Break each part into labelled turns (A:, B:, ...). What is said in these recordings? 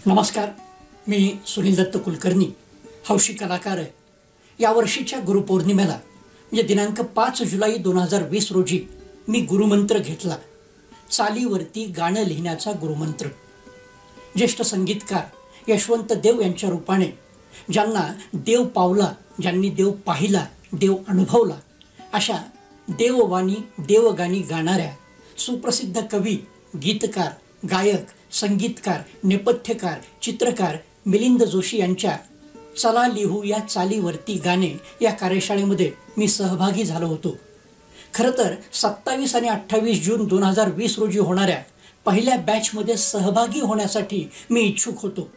A: नमस्कार, मी सुनील दत्त कुलकर्णी, हौशी कलाकार आहे. यावर्षीच्या गुरुपौर्णिमेला म्हणजे दिनांक 5 जुलै 2020 रोजी मी गुरुमंत्र घेतला. चालीवरती गाणं लिहिण्याचा गुरुमंत्र. ज्येष्ठ संगीतकार यशवंत देव यांच्या रूपाने ज्यांना देव पावला, ज्यांनी देव पाहिला, देव अनुभवला, अशा देववाणी देवगाणी गाणाऱ्या सुप्रसिद्ध कवी, गीतकार, गायक, संगीतकार, नेपथ्यकार, चित्रकार मिलिंद जोशी यांच्या चला लिहू या चालीवरती गाणे या कार्यशाळेमध्ये मी सहभागी झालो होतो. खरं तर 27 आणि 28 जून 2020 रोजी होणाऱ्या पहिल्या बॅचमध्ये सहभागी होण्यासाठी मी इच्छुक होतो.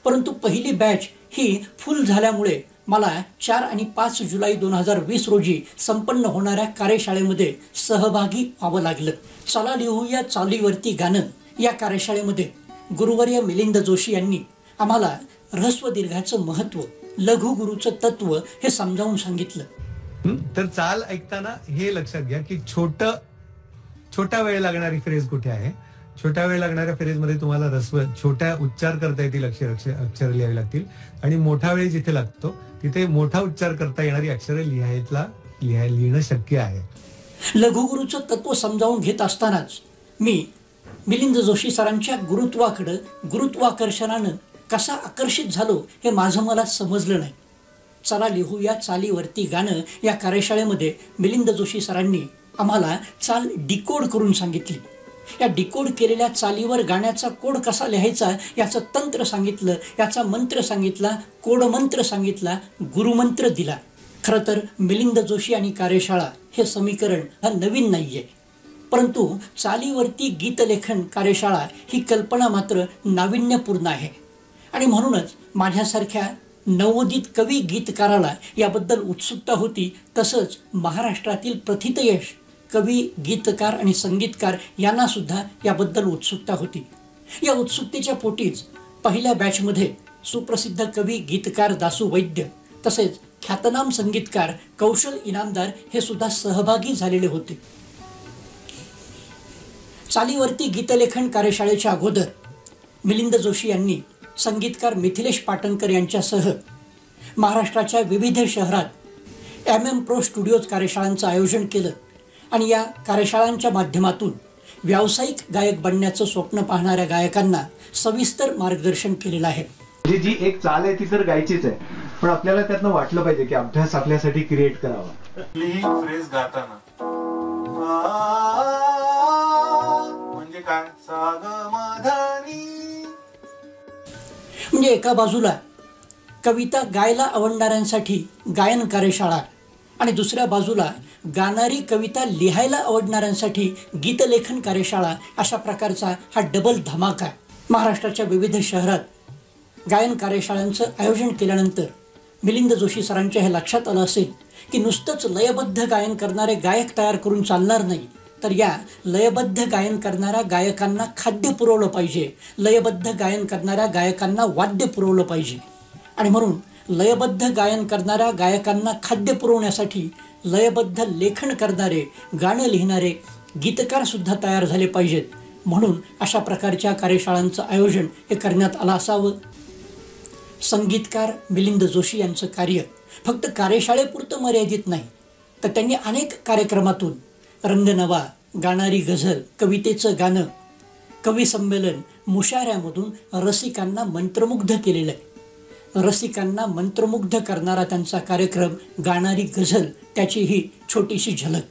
A: परंतु पहिली बॅच ही फुल झाल्यामुळे मला 4 आणि 5 जुलै 2020 रोजी संपन्न होणाऱ्या कार्यशाळेमध्ये सहभागी व्हावं लागलं. चला लिहू या चालीवरती गाणं या कार्यशाळेमध्ये गुरुवर्य मिलिंद जोशी यांनी आम्हाला ऱ्हस्व दीर्घाचं महत्त्व, लघुगुरूचं तत्व हे समजावून सांगितलं.
B: तर चाल ऐकताना हे लक्षात घ्या की छोटा वेळ लागणारी फ्रेज कुठे आहे. छोटा वेळ लागणाऱ्या फ्रेजमध्ये तुम्हाला ऱ्हस्व, छोट्या उच्चार करता येतील, अक्षर लिहावी लागतील. आणि मोठा वेळ जिथे लागतो तिथे मोठा उच्चार करता येणारी अक्षरे लिहिणं शक्य आहे.
A: लघुगुरूचं तत्व समजावून घेत असतानाच मी मिलिंद जोशी सरांच्या गुरुत्वाकडं, गुरुत्वाकर्षणानं कसा आकर्षित झालो हे माझं मला समजलं नाही. चला लिहू या चालीवरती गाणं या कार्यशाळेमध्ये मिलिंद जोशी सरांनी आम्हाला चाल डिकोड करून सांगितली. या डिकोड केलेल्या चालीवर गाण्याचा कोड कसा लिहायचा याचं तंत्र सांगितलं, याचा मंत्र सांगितला, कोडमंत्र सांगितला, गुरुमंत्र दिला. खरं तर मिलिंद जोशी आणि कार्यशाळा हे समीकरण हा नवीन नाहीये, परंतु चालीवरती गीतलेखन कार्यशाळा ही कल्पना मात्र नाविन्यपूर्ण आहे. आणि म्हणूनच माझ्यासारख्या नवोदित कवी गीतकाराला याबद्दल उत्सुकता होती. तसंच महाराष्ट्रातील प्रथितयश कवी, गीतकार आणि संगीतकार यांना सुद्धा याबद्दल उत्सुकता होती. या उत्सुकतेच्या पोटीच पहिल्या बॅचमध्ये सुप्रसिद्ध कवी, गीतकार दासू वैद्य तसेच ख्यातनाम संगीतकार कौशल इनामदार हे सुद्धा सहभागी झालेले होते. चालीवरती गीतलेखन कार्यशाळेच्या अगोदर मिलिंद जोशी यांनी संगीतकार मिथिलेश पाटणकर यांच्यासह महाराष्ट्राच्या विविध शहरात MM Pro स्टुडिओज कार्यशाळांचं आयोजन केलं आणि या कार्यशाळांच्या माध्यमातून व्यावसायिक गायक बनण्याचं स्वप्न पाहणाऱ्या गायकांना सविस्तर मार्गदर्शन केलेलं आहे.
C: जी एक चाल आहे ती तर गायचीच आहे, पण आपल्याला त्यातनं वाटलं पाहिजे की अभ्यास आपल्यासाठी क्रिएट करावा.
D: फ्रेज गाताना म्हणजे काय,
A: म्हणजे एका बाजूला कविता गायला आवडणाऱ्यांसाठी गायन कार्यशाळा आणि दुसऱ्या बाजूला गाणारी कविता लिहायला आवडणाऱ्यांसाठी गीतलेखन कार्यशाळा, अशा प्रकारचा हा डबल धमाका. महाराष्ट्राच्या विविध शहरात गायन कार्यशाळांचं आयोजन केल्यानंतर मिलिंद जोशी सरांच्या हे लक्षात आलं असेल की नुसतंच लयबद्ध गायन करणारे गायक तयार करून चालणार नाही, तर या लयबद्ध गायन करणाऱ्या गायकांना खाद्य पुरवलं पाहिजे, लयबद्ध गायन करणाऱ्या गायकांना वाद्य पुरवलं पाहिजे. आणि म्हणून लयबद्ध गायन करणाऱ्या गायकांना खाद्य पुरवण्यासाठी लयबद्ध लेखन करणारे, गाणं लिहिणारे गीतकार सुद्धा तयार झाले पाहिजेत. म्हणून अशा प्रकारच्या कार्यशाळांचं आयोजन हे करण्यात आलं असावं. संगीतकार मिलिंद जोशी यांचं कार्य फक्त कार्यशाळेपुरतं मर्यादित नाही, तर त्यांनी अनेक कार्यक्रमातून रंगनवा, गाणारी गझल, कवितेचं गाणं, कवी संमेलन, मुशाऱ्यामधून रसिकांना मंत्रमुग्ध केलेलं आहे. रसिकांना मंत्रमुग्ध करणारा त्यांचा कार्यक्रम गाणारी गझल, त्याची ही छोटीशी झलक.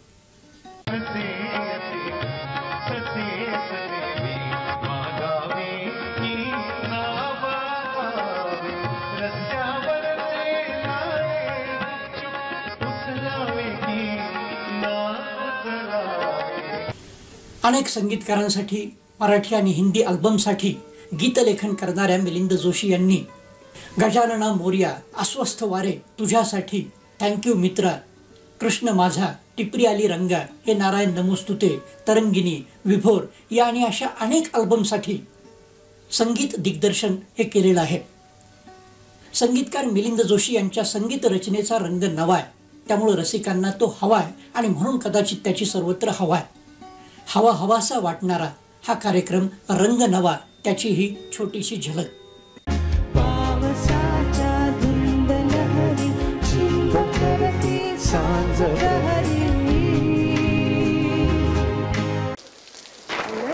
A: अनेक संगीतकारांसाठी, मराठी आणि हिंदी अल्बमसाठी गीतलेखन करणाऱ्या मिलिंद जोशी यांनी गजानना मोरया, अस्वस्थ वारे, तुझ्यासाठी, थँक्यू मित्रा, कृष्ण माझा, टिपरी आली रंगा, हे नारायण नमोस्तुते, तरंगिणी, विभोर या आणि अशा अनेक अल्बमसाठी संगीत दिग्दर्शन हे केलेलं आहे. संगीतकार मिलिंद जोशी यांच्या संगीत रचनेचा रंग नवा आहे, त्यामुळे रसिकांना तो हवा आहे आणि म्हणून कदाचित त्याची सर्वत्र हवा आहे. हवा हवासा वाटणारा हा कार्यक्रम रंग नवा, त्याची ही छोटीशी झलक.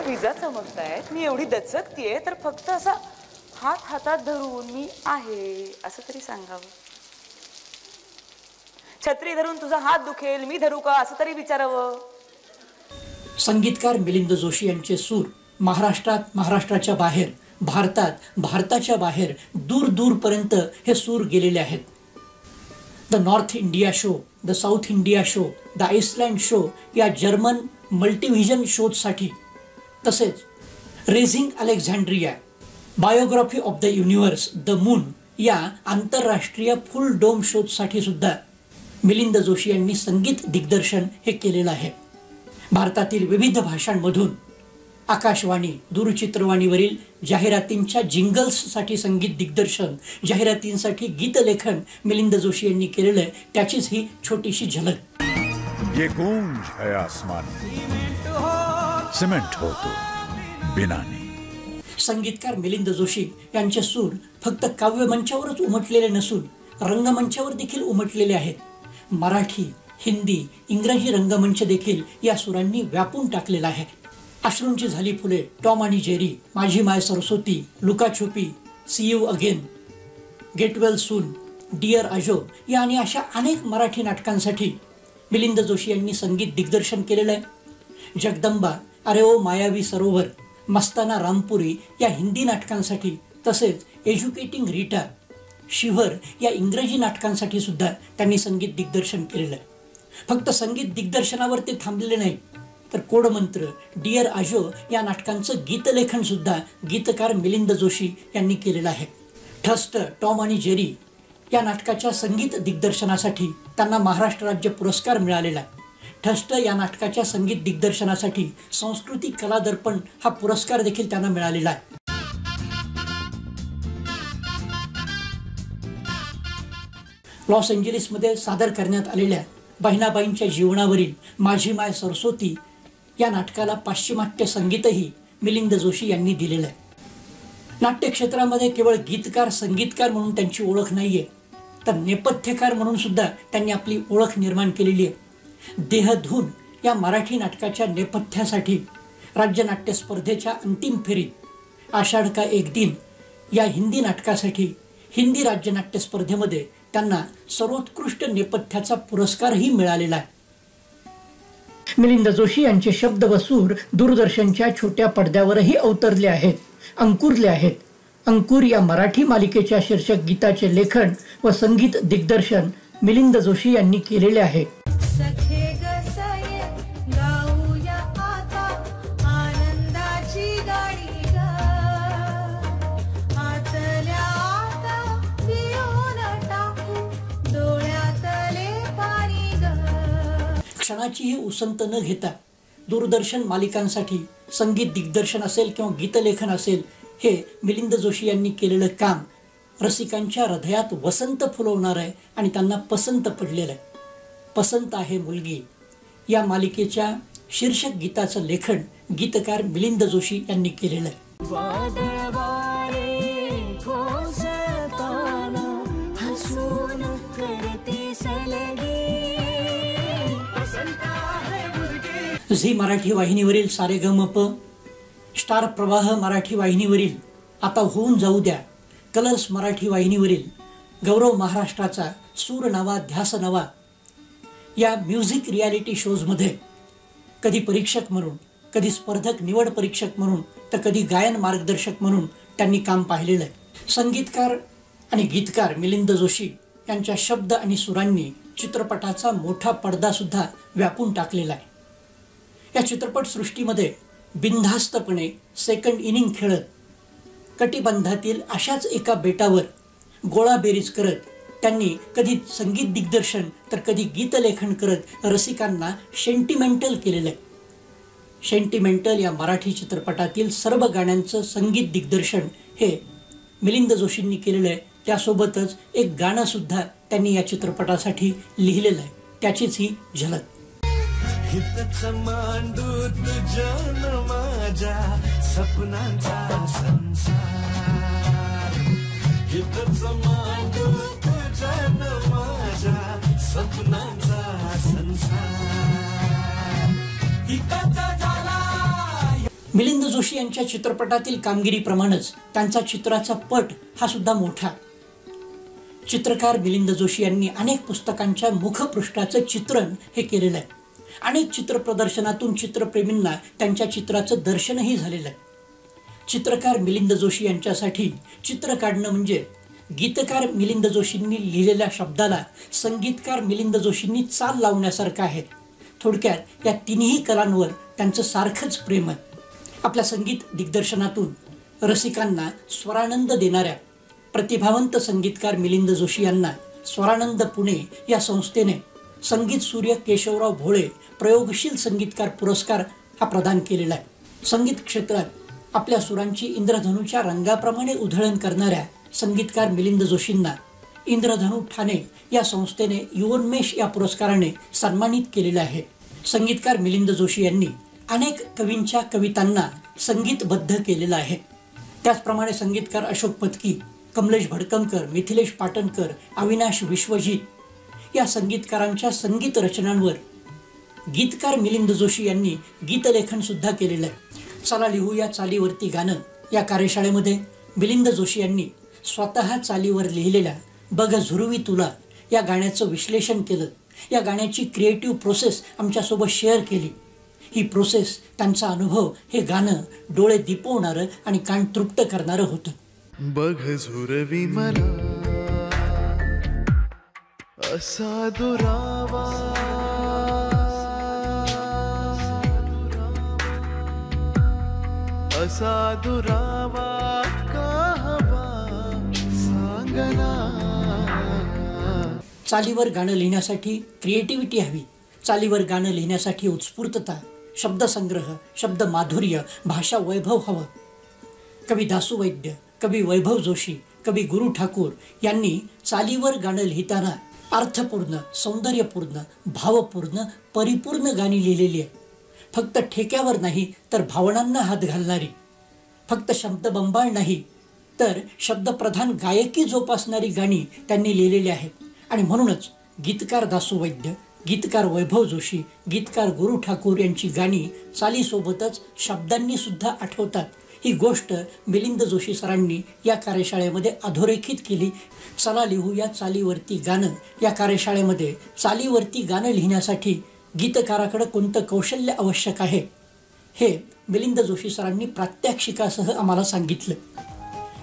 E: विजा चमकतायत, मी एवढी दचकतीये तर फक्त असा हात हातात धरून मी आहे असं तरी सांगावं. छत्री धरून तुझा हात दुखेल, मी धरू का असं तरी विचारावं.
A: संगीतकार मिलिंद जोशी यांचे सूर महाराष्ट्रात, महाराष्ट्राच्या बाहेर, भारतात, भारताच्या बाहेर, दूर दूरपर्यंत हे सूर गेलेले आहेत. The north India show, the south India show, the Iceland show या जर्मन मल्टीव्हिजन शोजसाठी, तसेच raising Alexandria, biography of the universe, the moon या आंतरराष्ट्रीय फुल डोम शोजसाठी सुद्धा मिलिंद जोशी यांनी संगीत दिग्दर्शन हे केलेलं आहे. भारतातील विविध भाषांमधून आकाशवाणी, दूरचित्रवाणीवरील जाहिरातींच्या जिंगल्ससाठी संगीत दिग्दर्शन, जाहिरातींसाठी गीतलेखन मिलिंद जोशी यांनी केलेलं आहे. त्याचीच ही छोटीशी झलक.
F: ये गूंज है आसमान, सिमेंट हो तो बिना नहीं.
A: संगीतकार मिलिंद जोशी यांचे सूर फक्त काव्यमंचावरच उमटलेले नसून रंगमंचावर देखील उमटलेले आहेत. मराठी, हिंदी, इंग्रजी रंगमंच देखील या सुरांनी व्यापून टाकलेला आहे. अश्रूंची झाली फुले, टॉम आणि जेरी, माझी माय Saraswati, Lukachuppi, see you again, get well soon, dear आजो या आणि अशा अनेक मराठी नाटकांसाठी मिलिंद जोशी यांनी संगीत दिग्दर्शन केलेलं आहे. जगदंबा, अरे ओ मायावी सरोवर, मस्ताना रामपुरी या हिंदी नाटकांसाठी, तसेच एज्युकेटिंग रीटा, शिव्हर या इंग्रजी नाटकांसाठी सुद्धा त्यांनी संगीत दिग्दर्शन केलेलं आहे. फक्त संगीत दिग्दर्शनावर ते थांबलेले नाही, तर कोडमंत्र, डिअर आजो या नाटकांचं गीतलेखन सुद्धा गीतकार मिलिंद जोशी यांनी केलेलं आहे. ठस्ट, टॉम आणि जेरी या नाटकाच्या संगीत दिग्दर्शनासाठी त्यांना महाराष्ट्र राज्य पुरस्कार मिळालेला आहे. ठस्ट या नाटकाच्या संगीत दिग्दर्शनासाठी संस्कृती कला दर्पण हा पुरस्कार देखील त्यांना मिळालेला आहे. लॉस एंजेलिसमध्ये सादर करण्यात आलेल्या बहिणाबाईंच्या जीवनावरील माझी माय सरस्वती या नाटकाला पाश्चिमात्य संगीतही मिलिंद जोशी यांनी दिलेलं आहे. नाट्य क्षेत्रामध्ये केवळ गीतकार, संगीतकार म्हणून त्यांची ओळख नाहीये, तर नेपथ्यकार म्हणून सुद्धा त्यांनी आपली ओळख निर्माण केलेली आहे. देहधून या मराठी नाटकाच्या नेपथ्यासाठी राज्य नाट्य स्पर्धेच्या अंतिम फेरीत आषाढ का एक दिन या हिंदी नाटकासाठी हिंदी राज्य नाट्य स्पर्धेमध्ये त्यांना सर्वोत्कृष्ट नेपथ्याचा पुरस्कारही मिळालेला आहे. मिलिंद जोशी यांचे शब्द व सूर दूरदर्शनच्या छोट्या पडद्यावरही अवतरले आहेत, अंकुरले आहेत. अंकुर या मराठी मालिकेच्या शीर्षक गीताचे लेखन व संगीत दिग्दर्शन मिलिंद जोशी यांनी केलेले आहे. क्षणाचीही उसंत न घेता दूरदर्शन मालिकांसाठी संगीत दिग्दर्शन असेल किंवा गीतलेखन असेल, हे मिलिंद जोशी यांनी केलेलं काम रसिकांच्या हृदयात वसंत फुलवणार आहे आणि त्यांना पसंत पडलेलं आहे. पसंत आहे मुलगी या मालिकेच्या शीर्षक गीताचं लेखन गीतकार मिलिंद जोशी यांनी केलेलं आहे. झी मराठी वाहिनीवरील सारेगमप, स्टार प्रवाह मराठी वाहिनीवरील आता होऊन जाऊ द्या, कलर्स मराठी वाहिनीवरील गौरव महाराष्ट्राचा सूर नवा ध्यास नवा या म्युझिक रियालिटी शोजमध्ये कधी परीक्षक म्हणून, कधी स्पर्धक निवड परीक्षक म्हणून, तर कधी गायन मार्गदर्शक म्हणून त्यांनी काम पाहिलेलं आहे. संगीतकार आणि गीतकार मिलिंद जोशी यांच्या शब्द आणि सुरांनी चित्रपटाचा मोठा पडदासुद्धा व्यापून टाकलेला आहे. या चित्रपटसृष्टीमध्ये बिनधास्तपणे सेकंड इनिंग खेळत कटिबंधातील अशाच एका बेटावर गोळाबेरीज करत त्यांनी कधी संगीत दिग्दर्शन तर कधी गीतलेखन करत रसिकांना सेंटिमेंटल केलेलं आहे. सेंटिमेंटल या मराठी चित्रपटातील सर्व गाण्यांचं संगीत दिग्दर्शन हे मिलिंद जोशींनी केलेलं आहे. त्यासोबतच एक गाणंसुद्धा त्यांनी या चित्रपटासाठी लिहिलेलं आहे. त्याचीच ही झलक.
G: माझ्या सपनांचा संसार, हितच मांडू तुझ्या माझ्या सपनांचा संसार.
A: मिलिंद जोशी यांच्या चित्रपटातील कामगिरीप्रमाणेच त्यांचा चित्राचा पट हा सुद्धा मोठा. चित्रकार मिलिंद जोशी यांनी अनेक पुस्तकांच्या मुखपृष्ठाचं चित्रण हे केलेलं आहे. अनेक चित्र प्रदर्शनातून चित्रप्रेमींना त्यांच्या चित्राचं दर्शनही झालेलं आहे. चित्रकार मिलिंद जोशी यांच्यासाठी चित्र काढणं म्हणजे गीतकार मिलिंद जोशींनी लिहिलेल्या शब्दाला संगीतकार मिलिंद जोशींनी चाल लावण्यासारखं आहे. थोडक्यात या तिन्ही कलांवर त्यांचं सारखंच प्रेम आहे. आपल्या संगीत दिग्दर्शनातून रसिकांना स्वरानंद देणाऱ्या प्रतिभावंत संगीतकार मिलिंद जोशी यांना स्वरानंद पुणे या संस्थेने संगीत सूर्य केशवराव भोळे प्रयोगशील संगीतकार पुरस्कार हा प्रदान केलेला आहे. संगीत क्षेत्रात आपल्या सुरांची इंद्रधनुच्या रंगाप्रमाणे उधळण करणाऱ्या संगीतकार मिलिंद जोशींना इंद्रधनु ठाणे या संस्थेने युवन्मेष या पुरस्काराने सन्मानित केलेलं आहे. संगीतकार मिलिंद जोशी यांनी अनेक कवींच्या कवितांना संगीतबद्ध केलेलं आहे. त्याचप्रमाणे संगीतकार अशोक पत्की, कमलेश भडकमकर, मिथिलेश पाटणकर, अविनाश विश्वजित या संगीतकारांच्या संगीत रचनांवर गीतकार मिलिंद जोशी यांनी गीतलेखन सुद्धा केलेलं आहे. चला लिहू या चालीवरती गाणं या कार्यशाळेमध्ये मिलिंद जोशी यांनी स्वतः चालीवर लिहिलेल्या बघ झुरवी तुला या गाण्याचं विश्लेषण केलं. या गाण्याची क्रिएटिव्ह प्रोसेस आमच्यासोबत शेअर केली. ही प्रोसेस, त्यांचा अनुभव, हे गाणं डोळे दिपवणारं आणि कान तृप्त करणारं होतं.
G: बघ झुरवी मला असा दुरावा, असा दुरावा सांगना.
A: चालीवर गाणं लिहिण्यासाठी क्रिएटिव्हिटी हवी. चालीवर गाणं लिहिण्यासाठी उत्स्फूर्तता, शब्दसंग्रह, शब्द माधुर्य, भाषा वैभव हवं. कवी दासू वैद्य, कवी वैभव जोशी, कवी गुरु ठाकूर यांनी चालीवर गाणं लिहिताना अर्थपूर्ण, सौंदर्यपूर्ण, भावपूर्ण, परिपूर्ण गाणी लिहिलेली आहे. फक्त ठेक्यावर नाही तर भावनांना हात घालणारी, फक्त शब्दबंबाळ नाही तर शब्दप्रधान गायकी जोपासणारी गाणी त्यांनी लिहिलेली आहेत. आणि म्हणूनच गीतकार दासू वैद्य, गीतकार वैभव जोशी, गीतकार गुरु ठाकूर यांची गाणी चालीसोबतच शब्दांनी सुद्धा आठवतात. ही गोष्ट मिलिंद जोशी सरांनी या कार्यशाळेमध्ये अधोरेखित केली. चला लिहू या चालीवरती गाणं या कार्यशाळेमध्ये चालीवरती गाणं लिहिण्यासाठी गीतकाराकडे कोणतं कौशल्य आवश्यक आहे हे मिलिंद जोशी सरांनी प्रात्यक्षिकासह आम्हाला सांगितलं.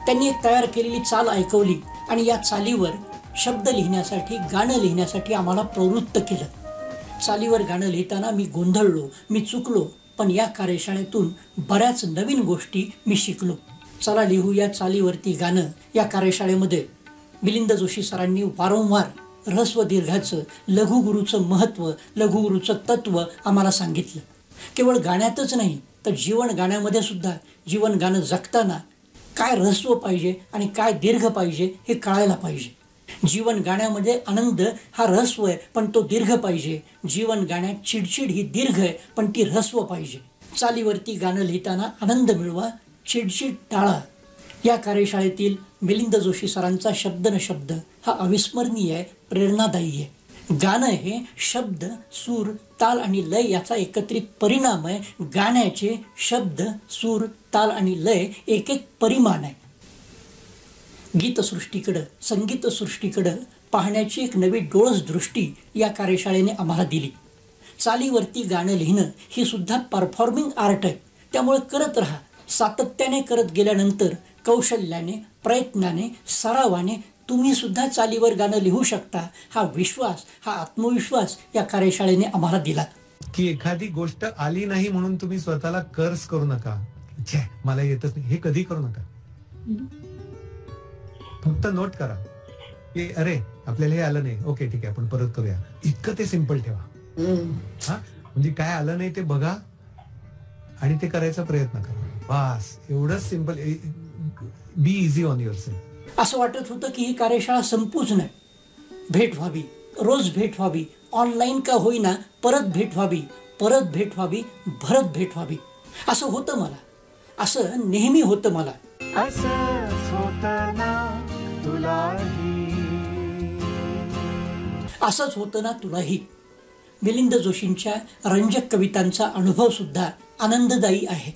A: त्यांनी एक तयार केलेली चाल ऐकवली आणि या चालीवर शब्द लिहिण्यासाठी, गाणं लिहिण्यासाठी आम्हाला प्रवृत्त केलं. चालीवर गाणं लिहिताना मी गोंधळलो, मी चुकलो, पण या कार्यशाळेतून बऱ्याच नवीन गोष्टी मी शिकलो. चला लिहू या चालीवरती गाणं या कार्यशाळेमध्ये मिलिंद जोशी सरांनी वारंवार ऱ्हस्व दीर्घाचं, लघुगुरूचं महत्त्व, लघुगुरूचं तत्त्व आम्हाला सांगितलं. केवळ गाण्यातच नाही तर जीवन गाण्यामध्ये सुद्धा जीवन गाणं जगताना काय ऱ्हस्व पाहिजे आणि काय दीर्घ पाहिजे हे कळायला पाहिजे. जीवन गाण्यामध्ये आनंद हा ऱ्हस्व आहे पण तो दीर्घ पाहिजे. जीवन गाण्यात चिडचिड ही दीर्घ आहे पण ती ऱ्हस्व पाहिजे. चालीवरती गाणं लिहिताना आनंद मिळवा, चिडचिड टाळा. या कार्यशाळेतील मिलिंद जोशी सरांचा शब्द न शब्द हा अविस्मरणीय आहे, प्रेरणादायी आहे. गाणं हे शब्द, सूर, ताल आणि लय याचा एकत्रित परिणाम आहे. गाण्याचे शब्द, सूर, ताल आणि लय एक एक परिमाण आहे. गीतसृष्टीकडं, संगीतसृष्टीकडं पाहण्याची एक नवी डोळस दृष्टी या कार्यशाळेने आम्हाला दिली. चालीवरती गाणं लिहिणं ही सुद्धा परफॉर्मिंग आर्ट आहे. त्यामुळे करत राहा. सातत्याने करत गेल्यानंतर कौशल्याने, प्रयत्नाने, सरावाने तुम्ही सुद्धा चालीवर गाणं लिहू शकता. हा विश्वास, हा आत्मविश्वास या कार्यशाळेने आम्हाला दिला.
B: की एखादी गोष्ट आली नाही म्हणून तुम्ही स्वतःला कर्स करू नका. छे, मला येतच नाही, हे कधी करू नका. फक्त नोट करा की अरे आपल्याला हे आलं नाही, ओके ठीक आहे आपण परत करूया. इतकं ते सिंपल ठेवा. हा म्हणजे काय आलं नाही ते बघा आणि ते करायचा प्रयत्न करा. बस एवढंच simple. B easy on your self.
A: असं वाटत होतं की ही कार्यशाळा संपूच नाही, भेट व्हावी, रोज भेट व्हावी, ऑनलाईन का होईना परत भेट व्हावी, परत भेट व्हावी, भरत भेट व्हावी. असं होतं मला, असं नेहमी होतं मला. असंच होतं ना तुलाही. मिलिंद जोशींच्या रंजक कवितांचा अनुभव सुद्धा आनंददायी आहे.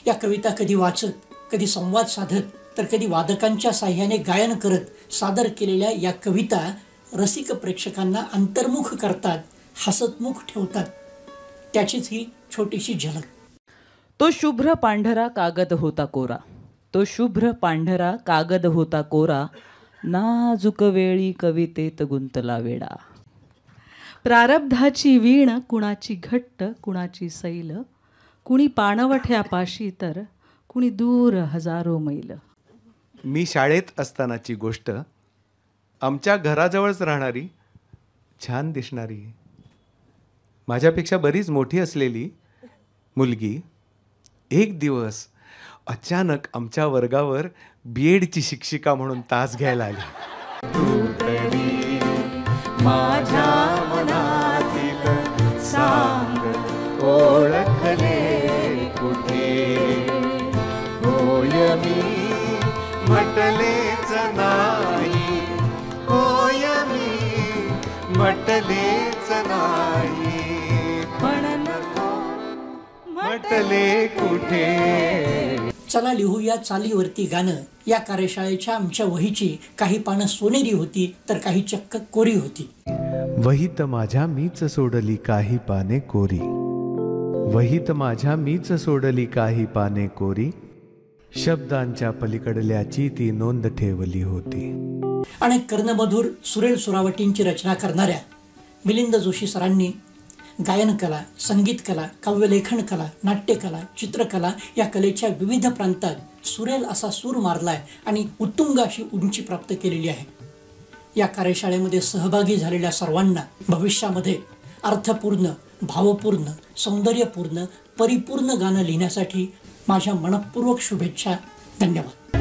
A: या कविता कधी वाचत, कधी संवाद साधत, तर कधी वादकांच्या साह्याने गायन करत सादर केलेल्या या कविता रसिक प्रेक्षकांना अंतर्मुख करतात, हसतमुख ठेवतात. त्याचीच ही छोटीशी झलक.
E: तो शुभ्र पांढरा कागद होता कोरा, तो शुभ्र पांढरा कागद होता कोरा, नाजूक वेळी कवितेत गुंतला वेडा. प्रारब्धाची वीण कुणाची घट्ट, कुणाची सैल, कुणी पाणवठ्यापाशी तर कुणी दूर हजारो मैल.
B: मी शाळेत असतानाची गोष्ट, आमच्या घराजवळच राहणारी, छान दिसणारी, माझ्यापेक्षा बरीच मोठी असलेली मुलगी एक दिवस अचानक आमच्या वर्गावर बीएडची शिक्षिका म्हणून तास घ्यायला आली. माझ्या मनातील सांग ओळखले कुठे, होय मी म्हटलेच नाही, होय मी म्हटलेच नाही, पण नको म्हटले कुठे.
A: चला लिहूया चालीवरती गाणं या कार्यशाळेच्या आमच्या वहीची काही पानं सोनेरी होती, तर काही चक्क कोरी होती.
B: वहीत माझ्या मीच सोडली काही पाने कोरी, वहीत माझ्या मीच सोडली काही पाने कोरी, शब्दांच्या पलीकडल्याची ती नोंद ठेवली होती.
A: आणि कर्णमधुर सुरेल सुरावटींची रचना करणाऱ्या मिलिंद जोशी सरांनी गायनकला, संगीतकला, काव्यलेखन कला, नाट्यकला, चित्रकला या कलेच्या विविध प्रांतात सुरेल असा सूर मारलाय आणि उत्तुंग अशी उंची प्राप्त केलेली आहे. या कार्यशाळेमध्ये सहभागी झालेल्या सर्वांना भविष्यामध्ये अर्थपूर्ण, भावपूर्ण, सौंदर्यपूर्ण, परिपूर्ण गाणं लिहिण्यासाठी माझ्या मनपूर्वक शुभेच्छा. धन्यवाद.